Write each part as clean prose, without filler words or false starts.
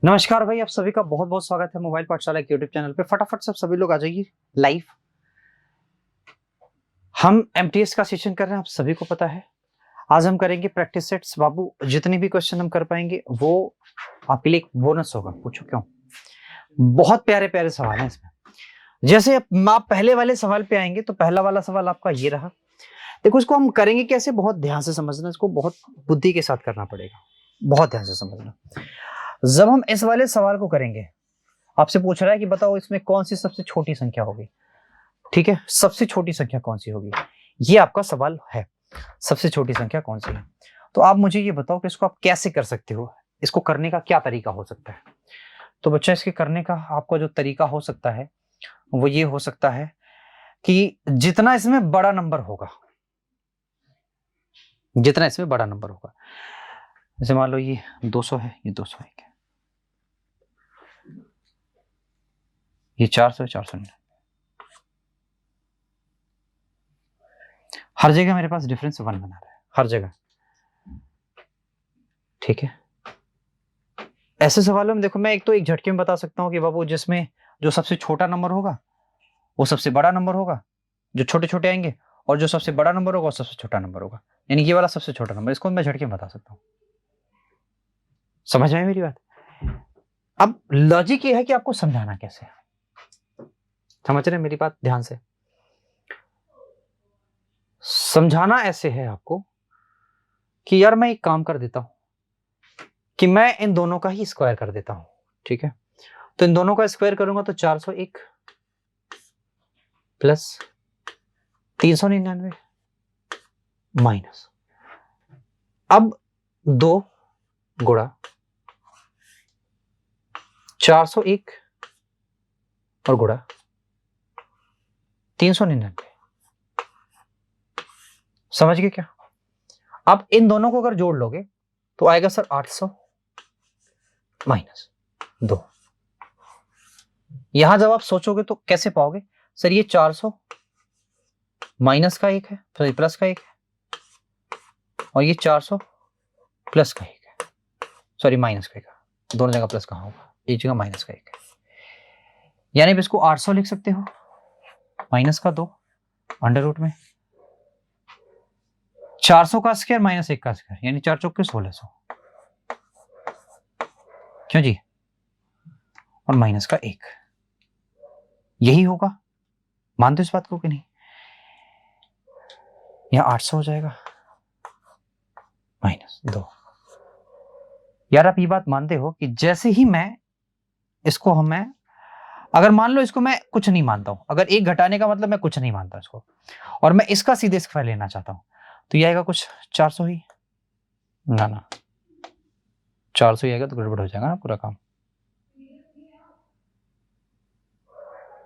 नमस्कार भाई, आप सभी का बहुत बहुत स्वागत है मोबाइल पाठशाला के यूट्यूब चैनल पे। फटाफट सब सभी लोग आ जाइए लाइव। हम एमटीएस का सेशन कर रहे हैं, आप सभी को पता है। आज हम करेंगे प्रैक्टिस सेट्स। बाबू, जितने भी क्वेश्चन हम कर पाएंगे वो आपके लिए एक बोनस होगा। पूछो क्यों। बहुत प्यारे प्यारे सवाल हैं इसमें। जैसे आप पहले वाले सवाल पे आएंगे तो पहला वाला सवाल आपका ये रहा। देखो, इसको हम करेंगे कैसे, बहुत ध्यान से समझना। इसको बहुत बुद्धि के साथ करना पड़ेगा, बहुत ध्यान से समझना। जब हम इस वाले सवाल को करेंगे, आपसे पूछ रहा है कि बताओ इसमें कौन सी सबसे छोटी संख्या होगी। ठीक है, सबसे छोटी संख्या कौन सी होगी, ये आपका सवाल है। सबसे छोटी संख्या कौन सी है, तो आप मुझे ये बताओ कि इसको आप कैसे कर सकते हो। इसको करने का क्या तरीका हो सकता है। तो बच्चा, इसके करने का आपका जो तरीका हो सकता है वो ये हो सकता है कि जितना इसमें बड़ा नंबर होगा, जितना इसमें बड़ा नंबर होगा, जैसे मान लो ये 200 है, ये 201 है, ये 400 है, 499। हर जगह मेरे पास डिफरेंस 1 बना रहा है, हर जगह। ठीक है, ऐसे सवालों में देखो, मैं एक झटके में बता सकता हूँ कि बाबू जिसमें जो सबसे छोटा नंबर होगा वो सबसे बड़ा नंबर होगा, जो छोटे छोटे आएंगे, और जो सबसे बड़ा नंबर होगा वो सबसे छोटा नंबर होगा। यानी ये वाला सबसे छोटा नंबर, इसको मैं झटके में बता सकता हूँ। समझ में आई मेरी बात। अब लॉजिक ये है कि आपको समझाना कैसे है। समझ रहे हैं मेरी बात ध्यान से। समझाना ऐसे है आपको कि यार मैं एक काम कर देता हूं कि मैं इन दोनों का ही स्क्वायर कर देता हूं। ठीक है, तो इन दोनों का स्क्वायर करूंगा तो 401 प्लस 399 माइनस, अब 2 गुणा 401 और गुणा 399। समझ गए क्या। अब इन दोनों को अगर जोड़ लोगे तो आएगा सर 800 माइनस 2। यहां जब आप सोचोगे तो कैसे पाओगे, सर ये 400 माइनस का एक है, सॉरी प्लस का एक है, और ये 400 प्लस का एक है, सॉरी माइनस का एक है। दोनों जगह प्लस कहां होगा, एक जगह माइनस का एक है। यानी आप इसको 800 लिख सकते हो, माइनस का 2 अंडर रूट में 400 का स्क्वायर माइनस 1 का स्क्वायर, यानी 4 चौके 1600। क्यों जी, और माइनस का 1, यही होगा। मानते हो इस बात को कि नहीं। यहां 800 हो जाएगा माइनस 2। यार आप ये बात मानते हो कि जैसे ही मैं इसको अगर मान लो इसको मैं कुछ नहीं मानता हूं, अगर 1 घटाने का मतलब मैं कुछ नहीं मानता इसको, और मैं इसका सीधे स्क्वायर लेना चाहता हूं, तो ये आएगा कुछ 400 ही ना 400 ही आएगा तो गड़बड़ हो जाएगा ना पूरा काम।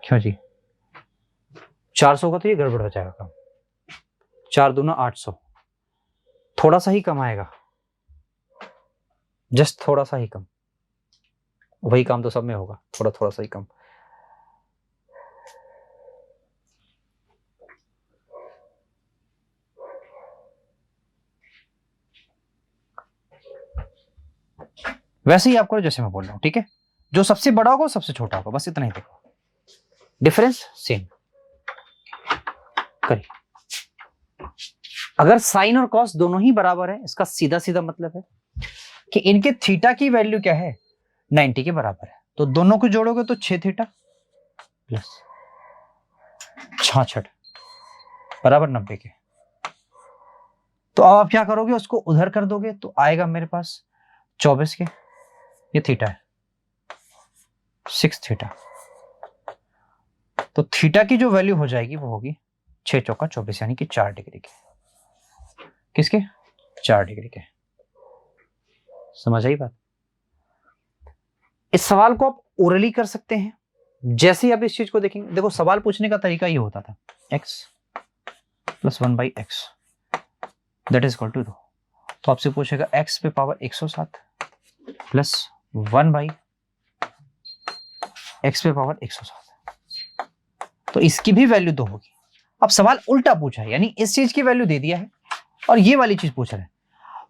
क्यों जी, 400 का तो ये गड़बड़ हो जाएगा काम। 4 दूना 800, थोड़ा सा ही कम आएगा, जस्ट थोड़ा सा ही कम। वही काम तो सब में होगा, थोड़ा थोड़ा सा ही कम। वैसे ही आपको जैसे मैं बोल रहा हूं, ठीक है। जो सबसे बड़ा होगा सबसे छोटा होगा, बस इतना ही देखो, डिफरेंस सेम। करिए। अगर साइन और कॉस दोनों ही बराबर है, इसका सीधा सीधा मतलब है कि इनके थीटा की वैल्यू क्या है, 90 के बराबर है। तो दोनों को जोड़ोगे तो 6 थीटा प्लस 66 बराबर 90 के। तो अब आप क्या करोगे, उसको उधर कर दोगे तो आएगा मेरे पास 24 के, ये थीटा है 6 थीटा। तो थीटा की जो वैल्यू हो जाएगी वो होगी 6 चौका 24, यानी कि 4 डिग्री के। किसके, 4 डिग्री के। समझ आई बात। इस सवाल को आप ओरली कर सकते हैं। जैसे ही आप इस चीज को देखेंगे, देखो सवाल पूछने का तरीका ये होता था, x plus 1/x that is equal to 2। तो आपसे पूछेगा x पे पावर 107 प्लस 1/x पे पावर 107, तो इसकी भी वैल्यू 2 होगी। अब सवाल उल्टा पूछा है, यानी इस चीज की वैल्यू दे दिया है और ये वाली चीज पूछ रहे हैं।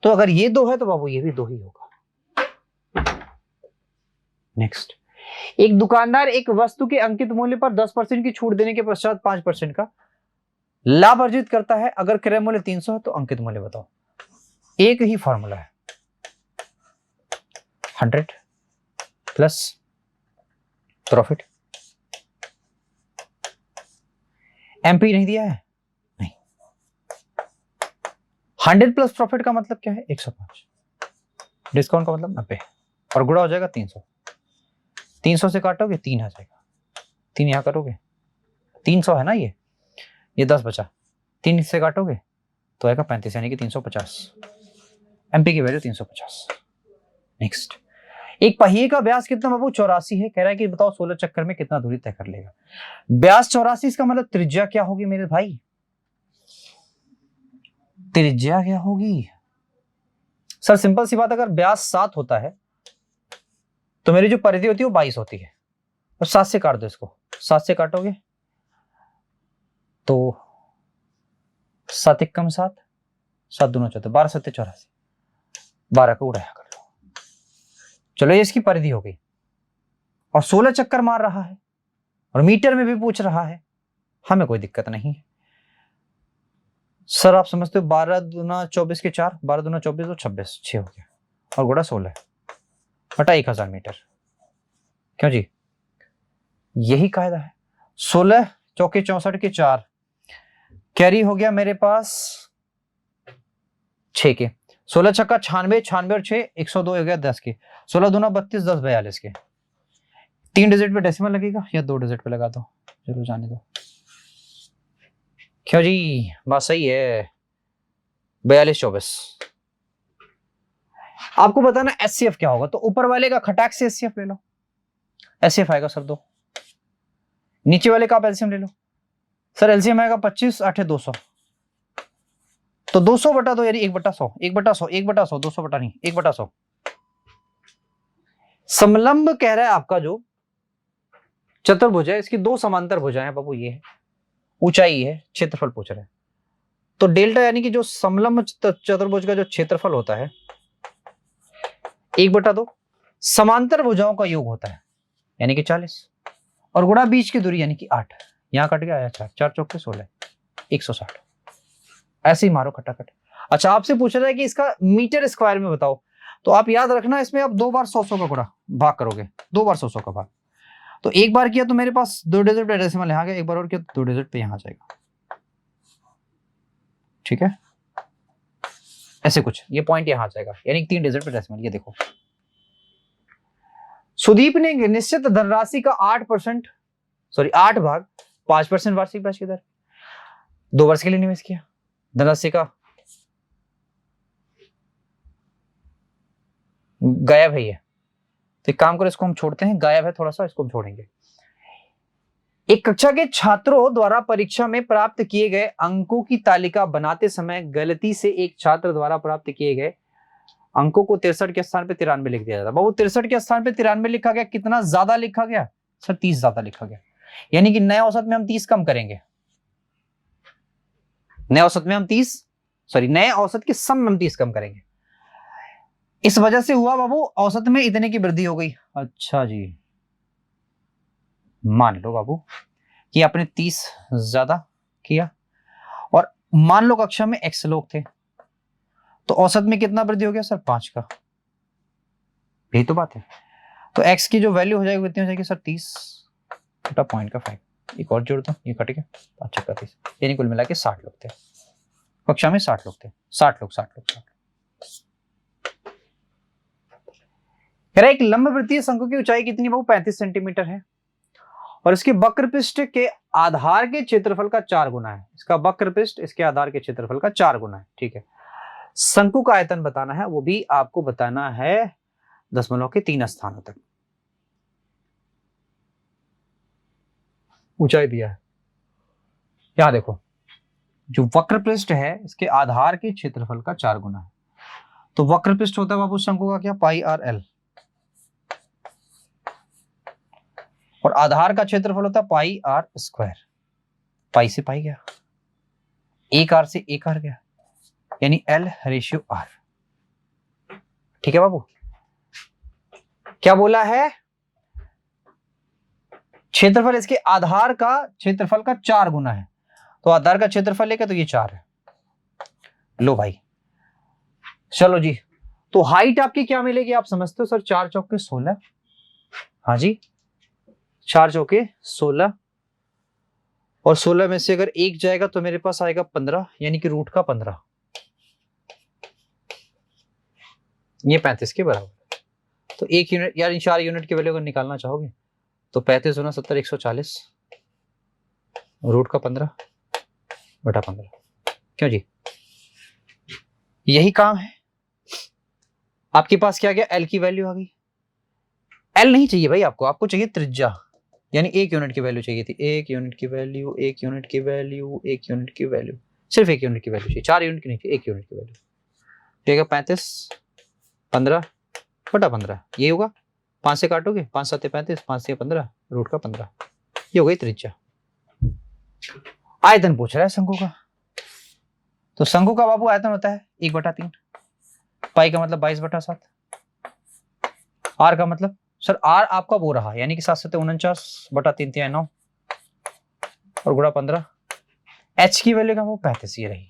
तो अगर ये 2 है तो बाबू ये भी 2 ही होगा। नेक्स्ट, एक दुकानदार एक वस्तु के अंकित मूल्य पर 10% की छूट देने के पश्चात 5% का लाभ अर्जित करता है। अगर क्रय मूल्य 300 है तो अंकित मूल्य बताओ। एक ही फॉर्मूला है, 100 प्लस प्रॉफिट। एमपी नहीं दिया है, नहीं। 100 प्लस प्रॉफिट का मतलब क्या है? 105। डिस्काउंट का मतलब 90 और गुणा हो जाएगा 300। 300 से काटोगे 3 आ जाएगा, 3 यहां करोगे 300 है ना, ये 10 बचा, 3 से काटोगे तो आएगा 35, यानी कि 350। एमपी की वैल्यू 350। नेक्स्ट, एक पहिए का व्यास कितना बाबू? 84 है। कह रहा है कि बताओ 16 चक्कर में कितना दूरी तय कर लेगा। व्यास 84, इसका मतलब त्रिज्या क्या होगी मेरे भाई? त्रिज्या क्या होगी सर? सिंपल सी बात, अगर व्यास 7 होता है तो मेरी जो परिधि होती है वो 22 होती है, और 7 से काट दो इसको। 7 से काटोगे तो 7 एकम 7, 7 दूना 14, 12 7 84, 12 को उड़ाया कर लो। चलो ये इसकी परिधि हो गई, और 16 चक्कर मार रहा है और मीटर में भी पूछ रहा है, हमें कोई दिक्कत नहीं है। सर आप समझते हो 12 दूना 24 के 4, 12 दूना 24 तो 26, 6 हो गया, और गुणा 16 बटा 1000 मीटर। क्यों जी? यही कायदा है। 16 चौके 64 के 4, कैरी हो गया मेरे पास 6 के, 16 छक्का 96, 96 और 6 102 हो गया 10 के, 16 दूना 32, 10 42 के। 3 डिजिट पे डेसिमल लगेगा या 2 डिजिट पे लगा दो, चलो जाने दो। क्यों जी? बात सही है, 42 24। आपको बताना एचसीएफ क्या होगा, तो ऊपर वाले का खटाक से एचसीएफ ले लो, एचसीएफ आएगा सर 2। नीचे वाले का आप एलसीएम ले लो, सर एलसीएम आएगा 25 8 200, तो 200 बटा 2 यानी 1/100, 1/100, 1/100, 200 बटा नहीं 1/100। समलंब कह रहा है आपका जो चतुर्भुज है, इसकी 2 समांतर भुजाएं हैं बाबू, ये है ऊंचाई है, क्षेत्रफल पूछ रहे हैं। तो डेल्टा यानी कि जो समलंब चतुर्भुज का जो क्षेत्रफल होता है 1/2 समांतर भुजाओं का योग होता है, यानी कि 40, और गुणा बीच की दूरी यानी कि 8। यहां कट गया, आया 4, 4 चौके 16, 160। ऐसे ही मारो खटाखट। अच्छा, आपसे पूछा जाए कि इसका मीटर स्क्वायर में बताओ, तो आप याद रखना इसमें आप 2 बार 100 का गुणा भाग करोगे, 2 बार 100 का भाग। तो एक बार किया तो मेरे पास 2 डिजिट पे डेसिमल यहां गया, एक बार और किया तो 2 डिजिट पे यहां जाएगा। ठीक है, ऐसे कुछ ये पॉइंट यहां जाएगा, यानी 3 डिजिट पे डेसिमल। ये देखो, सुदीप ने निश्चित धनराशि का 8 भाग 5% वार्षिक ब्याज की दर 2 वर्ष के लिए निवेश किया। धनराशि का गायब है ये, तो एक काम करो, इसको हम छोड़ते हैं, गायब है थोड़ा सा, इसको हम छोड़ेंगे। एक कक्षा के छात्रों द्वारा परीक्षा में प्राप्त किए गए अंकों की तालिका बनाते समय गलती से एक छात्र द्वारा प्राप्त किए गए अंकों को 63 के स्थान पे 93 लिख दिया जाता है। बाबू 63 के स्थान पे 93 लिखा गया, कितना ज्यादा लिखा गया सर? 30 ज्यादा लिखा गया, यानी कि नए औसत में हम 30 कम करेंगे। नए औसत में हम 30, सॉरी नए औसत के सम में हम 30 कम करेंगे। इस वजह से हुआ बाबू औसत में इतने की वृद्धि हो गई। अच्छा जी, मान लो बाबू कि आपने 30 ज्यादा किया, और मान लो कक्षा में x लोग थे, तो औसत में कितना वृद्धि हो गया सर? 5 का। यही तो बात है। तो x की जो वैल्यू हो जाएगी कितनी हो जाएगी सर? 30 बटा 0.5। एक और जोड़ दो, ये कट गया, 5 का 30, यानी कुल मिला के 60 लोग थे कक्षा में। 60 लोग थे, 60 लोग। एक लंबवृत्तीय शंकु की ऊंचाई कितनी बाबू? 35 सेंटीमीटर है, और इसके वक्र पृष्ठ के आधार के क्षेत्रफल का 4 गुना है। इसका वक्र पृष्ठ इसके आधार के क्षेत्रफल का 4 गुना है। ठीक है, शंकु का आयतन बताना है, वो भी आपको बताना है दशमलव के 3 स्थानों तक। ऊंचाई दिया है, यहां देखो, जो वक्र पृष्ठ है इसके आधार के क्षेत्रफल का 4 गुना है। तो वक्र पृष्ठ होता है बाबू शंकु का क्या? पाई आर एल, और आधार का क्षेत्रफल होता है पाई आर स्क्वायर। पाई से पाई गया, एक आर से एक आर गया, यानी एल रेशियो आर। ठीक है बाबू, क्या बोला है? क्षेत्रफल इसके आधार का क्षेत्रफल का 4 गुना है, तो आधार का क्षेत्रफल लेके तो ये 4 है। लो भाई, चलो जी, तो हाइट आपकी क्या मिलेगी आप समझते हो सर? 4 चौके 16। हाँ जी, 4 चौके 16, और 16 में से अगर एक जाएगा तो मेरे पास आएगा 15, यानी कि रूट का 15, ये 35 के बराबर। तो 1 यूनिट, यार इन 4 यूनिट की वैल्यू अगर निकालना चाहोगे तो 35 गुना 70 140, रूट का 15 बटा 15। क्यों जी, यही काम है। आपके पास क्या गया? एल की वैल्यू आ गई। एल नहीं चाहिए भाई आपको, आपको चाहिए त्रिज्या, यानी 1 यूनिट की वैल्यू चाहिए थी। 1 यूनिट की वैल्यू, 1 यूनिट की वैल्यू, 1 यूनिट की वैल्यू, सिर्फ 1 यूनिट की वैल्यू चाहिए, 4 यूनिट की नहीं चाहिए, 1 यूनिट की वैल्यू। ठीक है, 35 15 बटा 15, ये होगा। 5 से काटोगे, 5 7 35, 5 से 15, रूट का 15, ये हो गई त्रिज्या। आयतन पूछ रहा है शंकु का, तो शंकु का बाबू आयतन होता है 1/3, पाई का मतलब 22/7, आर का मतलब सर, आर आपका वो रहा, यानी कि 7 7 49/3 3 9, और गुणा 15। एच की वैल्यू का वो 35 ये रही।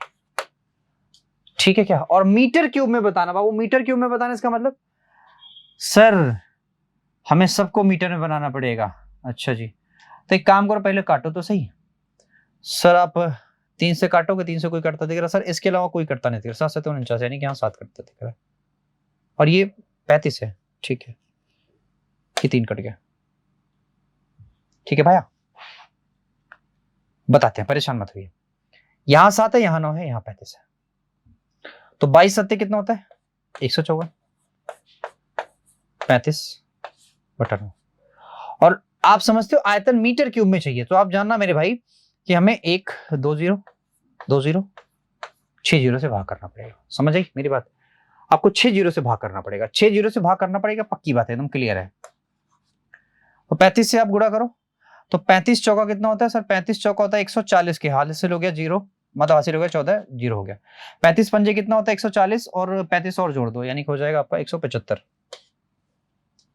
ठीक है क्या? और मीटर क्यूब में बताना बाबू, मीटर क्यूब में बताना इसका मतलब सर हमें सबको मीटर में बनाना पड़ेगा। अच्छा जी, तो एक काम करो, पहले काटो तो सही। सर आप 3 से काटोगे, 3 से कोई कटता दिख रहा सर? इसके अलावा कोई कटता नहीं दिख रहा। 7 7 49, यानी कि यहाँ 7 कटता दिख रहा है, और ये 35 है। ठीक है, ये 3 कट गया। ठीक है भाया, बताते हैं, परेशान मत होइए। यहां 7 है, यहां 9 है, यहां 35 है, तो 22 सत्ते कितना होता है? 154, 35/9। और आप समझते हो आयतन मीटर क्यूब में चाहिए, तो आप जानना मेरे भाई कि हमें 1 2 0 2 0 6 0 से भाग करना पड़ेगा। समझ आई मेरी बात? आपको 6 0 से भाग करना पड़ेगा, 6 0 से भाग करना पड़ेगा, पक्की बात है, एकदम क्लियर है। तो 35 से आप गुणा करो, तो 35 चौका कितना होता है सर? 35 चौका होता है 140 के, हासिल हो गया 0, मतलब हासिल हो गया 14, 0 हो गया। 35 पंजे कितना होता है? 140, और 35 और जोड़ दो, यानी हो जाएगा आपका 175,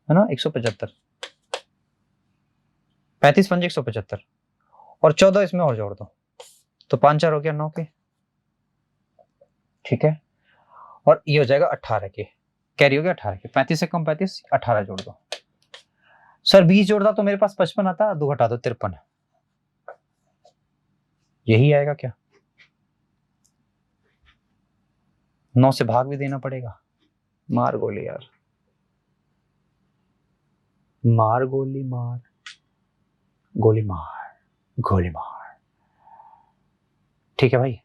है ना? 175, 35 पंजे 175, और 14 इसमें और जोड़ दो, तो 5 4 हो गया 9 के। ठीक है, और ये हो जाएगा 18 के, कैरी हो गया 18 के। 35 से कम 35, 18 जोड़ दो। सर 20 जोड़ता तो मेरे पास 55 आता, 2 घटा दो 53, यही आएगा क्या? 9 से भाग भी देना पड़ेगा। मार गोली यार, मार गोली मार, गोली मार, गोली मार। ठीक है भाई,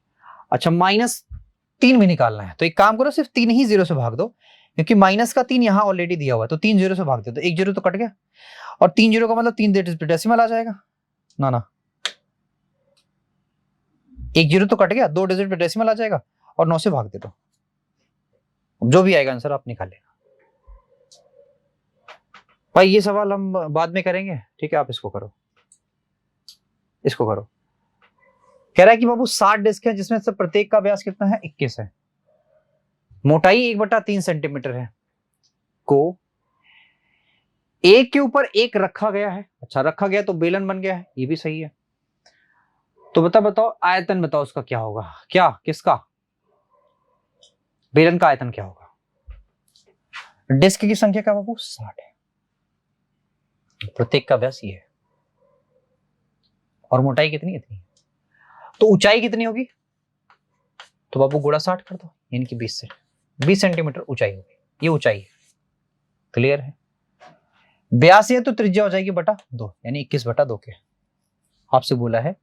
अच्छा -3 भी निकालना है, तो एक काम करो, सिर्फ 3 ही 0 से भाग दो, क्योंकि माइनस का 3 यहां ऑलरेडी दिया हुआ है, तो 3 0 से भाग दे, तो 1 0 तो कट गया, और 3 0 का मतलब 3 डेसिमल आ जाएगा ना? ना, 1 0 तो कट गया, 2 डिजिट पे डेसिमल आ जाएगा, और 9 से भाग दे दो, जो भी आएगा आंसर आप निकाल लेना भाई। ये सवाल हम बाद में करेंगे, ठीक है? आप इसको करो, इसको करो। कह रहा है कि बाबू 60 डिस्क है, जिसमें से प्रत्येक का व्यास कितना है? 21 है, मोटाई 1/3 सेंटीमीटर है, को एक के ऊपर एक रखा गया है। अच्छा, रखा गया तो बेलन बन गया है, ये भी सही है। तो बताओ आयतन, बताओ उसका क्या होगा? क्या, किसका? बेलन का आयतन क्या होगा? डिस्क की संख्या क्या बाबू? 60 है, प्रत्येक का व्यास ये है, और मोटाई कितनी? इतनी। तो ऊंचाई कितनी होगी? तो बाबू गुणा 60 कर दो, यानी कि 20 सेंटीमीटर ऊंचाई होगी, ये ऊंचाई है। क्लियर है? व्यास है तो त्रिज्या हो जाएगी बटा 2, यानी 21/2 के। आपसे बोला है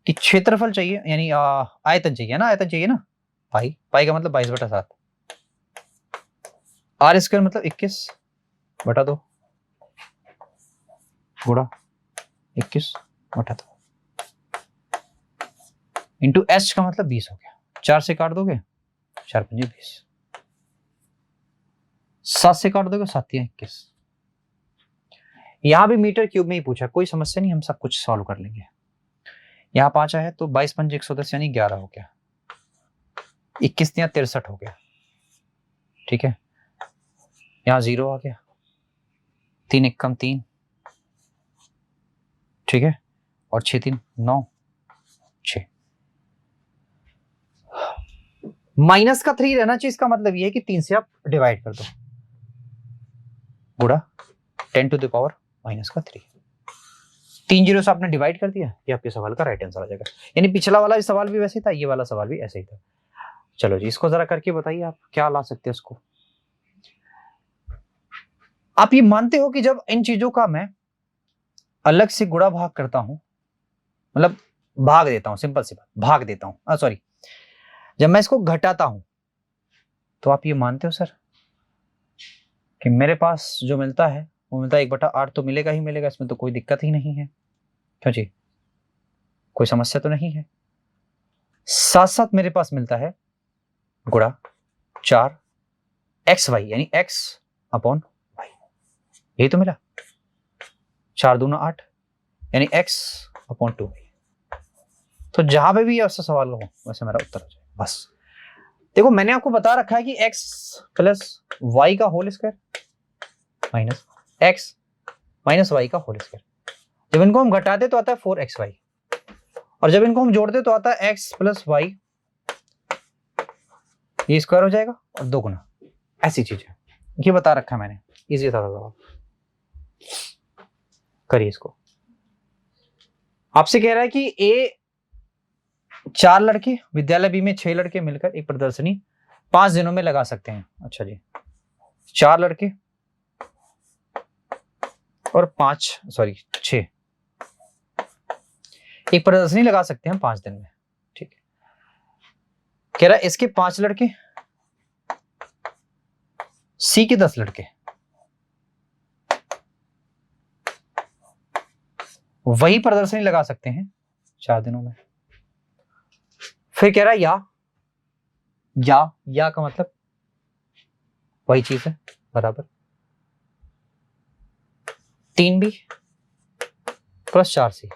कि क्षेत्रफल चाहिए, यानी आयतन चाहिए ना, आयतन चाहिए ना। पाई, पाई का मतलब 22/7, आर स्क्वायर मतलब 21/2 गुणा 21/2 इंटू एच का मतलब 20 हो गया। 4 से काट दोगे, 4 पंजे 20, 7 से काट दोगे, 7 या 21। यहां भी मीटर क्यूब में ही पूछा, कोई समस्या नहीं, हम सब कुछ सॉल्व कर लेंगे। यहाँ 5 है तो 22 पंजे 110, यानी 11 हो गया, 21 या 63 हो गया। ठीक है, यहाँ 0 आ गया, 3 1 कम 3, ठीक है, और 6 3 9 6। माइनस का 3 रहना चाहिए, इसका मतलब ये है कि 3 से आप डिवाइड कर दो, गुणा 10 टू द पावर माइनस का 3। 3 जीरो से आपने डिवाइड कर दिया, ये आपके सवाल का राइट आंसर आ जाएगा। यानी पिछला वाला सवाल भी वैसे ही था, ये वाला सवाल भी ऐसे ही था। चलो जी, इसको जरा करके बताइए आप क्या ला सकते हैं इसको। आप ये मानते हो कि जब इन चीजों का मैं अलग से गुणा भाग करता हूं, मतलब भाग देता हूं, सिंपल सी बात, भाग देता हूं, सॉरी, जब मैं इसको घटाता हूं, तो आप ये मानते हो सर कि मेरे पास जो मिलता है वो मिलता है 1/8 तो मिलेगा ही मिलेगा, इसमें तो कोई दिक्कत ही नहीं है, क्यों जी, कोई समस्या तो नहीं है। साथ साथ मेरे पास मिलता है गुणा 4 XY, यानी X अपॉन Y, यही तो मिला, 4 दूना 8, यानी X अपॉन 2। तो जहां पे भी ऐसा सवाल हो वैसे मेरा उत्तर हो जाए बस। देखो मैंने आपको बता रखा है कि x प्लस वाई का whole square minus x minus y का होल स्क्वायर, जब इनको हम घटाते तो आता है 4xy, और जब इनको हम जोड़ते तो आता है x प्लस वाई, ये स्क्वायर हो जाएगा और 2 गुना, ऐसी चीज है, ये बता रखा है मैंने, इजी था सवाल। करिए इसको। आपसे कह रहा है कि ए 4 लड़के, विद्यालय बी में 6 लड़के मिलकर एक प्रदर्शनी 5 दिनों में लगा सकते हैं। अच्छा जी, 4 लड़के और 6 एक प्रदर्शनी लगा सकते हैं 5 दिन में, ठीक है। कह रहा है इसके 5 लड़के, सी के 10 लड़के वही प्रदर्शनी लगा सकते हैं 4 दिनों में। फिर कह रहा है या का मतलब वही चीज है, बराबर 3B प्लस 4C,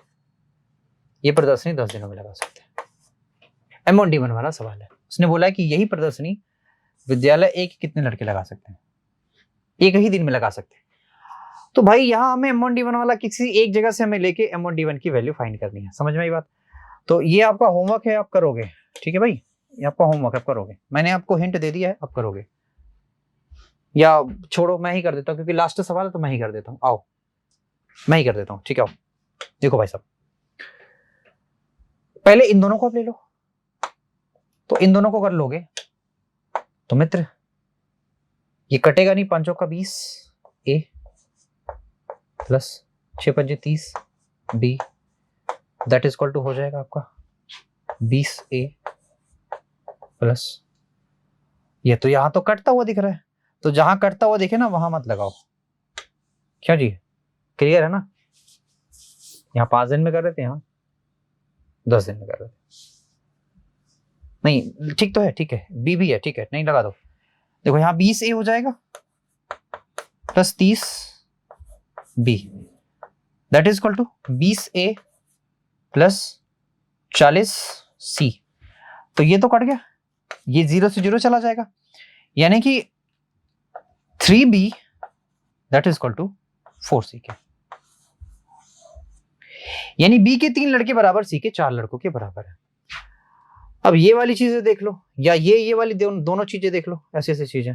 ये प्रदर्शनी 10 दिनों में लगा सकते हैं। M1D1 वाला सवाल है, उसने बोला है कि यही प्रदर्शनी विद्यालय ए के कितने लड़के लगा सकते हैं, एक ही दिन में लगा सकते हैं। तो भाई यहाँ हमें M1D1 वाला किसी एक जगह से हमें लेके M1D1 की वैल्यू फाइंड करनी है, समझ में आई बात। तो ये आपका होमवर्क है, आप करोगे, ठीक है भाई, ये आपका होमवर्क आप करोगे, मैंने आपको हिंट दे दिया है, आप करोगे, या छोड़ो मैं ही कर देता हूँ क्योंकि लास्ट सवाल है तो मैं ही कर देता हूँ, आओ मैं ही कर देता हूँ, ठीक है। आओ देखो भाई साहब, पहले इन दोनों को आप ले लो, तो इन दोनों को कर लोगे तो मित्र ये कटेगा नहीं, 5 का 20 ए प्लस 6 पंजे 30 b, that is equal to हो जाएगा आपका 20A प्लस, ये तो यहां तो कटता हुआ दिख रहा है, तो जहां कटता हुआ दिखे ना वहां मत लगाओ, क्या जी, क्लियर है ना। यहाँ 5 दिन में कर रहे थे, यहाँ 10 दिन में कर रहे थे, नहीं ठीक तो है, ठीक है, बी भी है, ठीक है, नहीं लगा दो। देखो यहाँ 20A हो जाएगा plus 30B, that is equal to 20A plus 40C, तो ये तो कट गया, ये 0 से 0 चला जाएगा, यानी कि 3B that is equal to 4C के, यानी B के 3 लड़के बराबर C के 4 लड़कों के बराबर है। अब ये वाली चीजें देख लो, या ये वाली दोनों चीजें देख लो, ऐसी ऐसी चीजें,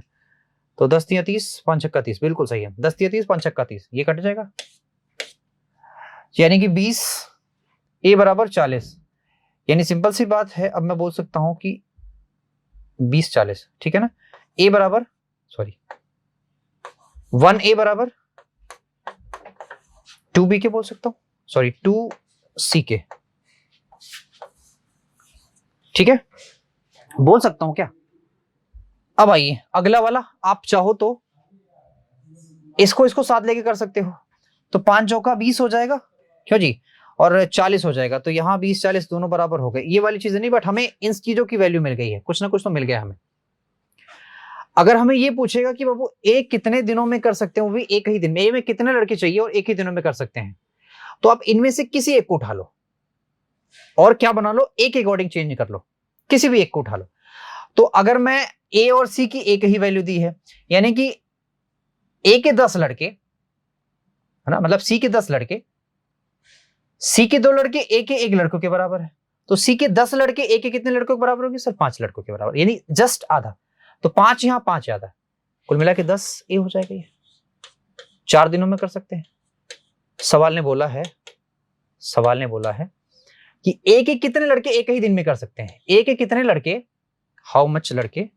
तो 10 तिया 30 5 छक्का 30, बिल्कुल सही है, 10 तिया 30 5 छक्का 30, ये कट जाएगा, यानी कि 20A बराबर 40, यानी सिंपल सी बात है, अब मैं बोल सकता हूं कि 20 40, ठीक है ना। A बराबर 1A बराबर 2B के बोल सकता हूं, 2C के, ठीक है, बोल सकता हूं क्या। अब आइए अगला वाला, आप चाहो तो इसको साथ लेके कर सकते हो, तो 5 चौका 20 हो जाएगा, क्यों जी, और 40 हो जाएगा, तो यहाँ 20 40 दोनों बराबर हो गए, ये वाली चीजें नहीं, बट हमें इन चीजों की वैल्यू मिल गई है, कुछ ना कुछ तो मिल गया हमें। अगर हमें ये पूछेगा कि बाबू एक कितने दिनों में कर सकते हैं, वो भी एक ही दिन में, ए में कितने लड़के चाहिए और एक ही दिनों में कर सकते हैं, तो आप इनमें से किसी एक को उठा लो और क्या बना लो, एक अकॉर्डिंग चेंज कर लो, किसी भी एक को उठा लो। तो अगर मैं ए और सी की एक ही वैल्यू दी है, यानी कि ए के 10 लड़के है ना, मतलब सी के 10 लड़के सी के 2 लड़के ए के 1 लड़कों के बराबर है, तो सी के 10 लड़के ए के कितने लड़कों के बराबर होंगे सर? 5 लड़कों के बराबर, यानी जस्ट आधा। तो 5 यहां 5 आधा, कुल मिला के 10 ए हो जाएगा। ये 4 दिनों में कर सकते हैं। सवाल ने बोला है कि ए के कितने लड़के एक ही दिन में कर सकते हैं? ए के कितने लड़के, हाउ मच लड़के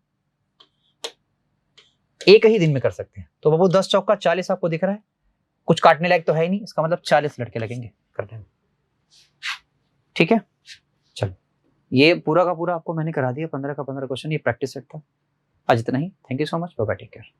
एक ही दिन में कर सकते हैं? तो बाबू 10 चौका 40 आपको दिख रहा है, कुछ काटने लायक तो है ही नहीं, इसका मतलब 40 लड़के लगेंगे करने में। ठीक है, चलो ये पूरा का पूरा आपको मैंने करा दिया, 15 का 15 क्वेश्चन, ये प्रैक्टिस सेट था। आज इतना ही। Thank you so much, bye bye, take care.